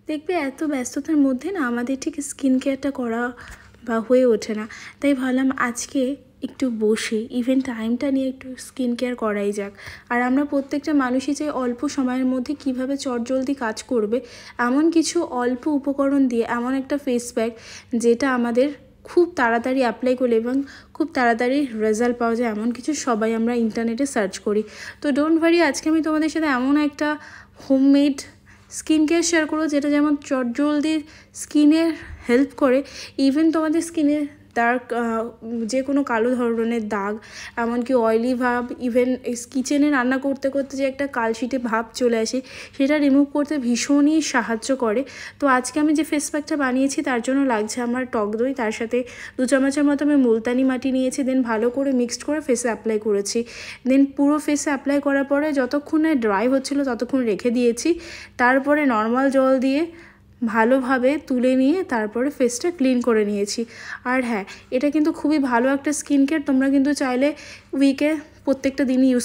দেখবে এত ব্যস্ততার মধ্যে না আমাদের ঠিক স্কিন কেয়ারটা করা বা হয়ে ওঠে না। তাই ভাবলাম আজকে একটু বসে ইভেন টাইমটা নিয়ে একটু স্কিন কেয়ার করাই যাক। আর আমরা প্রত্যেকটা মানুষই চাই অল্প সময়ের মধ্যে কীভাবে চটজলদি কাজ করবে, এমন কিছু অল্প উপকরণ দিয়ে এমন একটা ফেস প্যাক যেটা আমাদের খুব তাড়াতাড়ি অ্যাপ্লাই করলে এবং খুব তাড়াতাড়ি রেজাল্ট পাওয়া যায়, এমন কিছু সবাই আমরা ইন্টারনেটে সার্চ করি। তো ডোন্ট ওয়ারি, আজকে আমি তোমাদের সাথে এমন একটা হোমমেড স্কিন কেয়ার শেয়ার করো যেটা যেমন চটজলদি স্কিনের হেল্প করে, ইভেন তোমাদের স্কিনের ডার্ক যে কোনো কালো ধরনের দাগ, এমনকি অয়েলি ভাব, ইভেন কিচেনে রান্না করতে করতে যে একটা কালশিটে ভাব চলে আসে সেটা রিমুভ করতে ভীষণই সাহায্য করে। তো আজকে আমি যে ফেস প্যাকটা বানিয়েছি তার জন্য লাগছে আমার টক দই, তার সাথে 2 চামচের মতো আমি মুলতানি মাটি নিয়েছি, দেন ভালো করে মিক্সড করে ফেসে অ্যাপ্লাই করেছি। দেন পুরো ফেসে অ্যাপ্লাই করার পরে যতক্ষণে ড্রাই হচ্ছিলো ততক্ষণ রেখে দিয়েছি। তারপরে নর্মাল জল দিয়ে ভালোভাবে তুলে নিয়ে তারপরে ফেসটা ক্লিন করে নিয়েছি। আর হ্যাঁ, এটা কিন্তু খুবই ভালো একটা স্কিন কেয়ার, তোমরা কিন্তু চাইলে উইকে প্রত্যেকটা দিনই ইউজ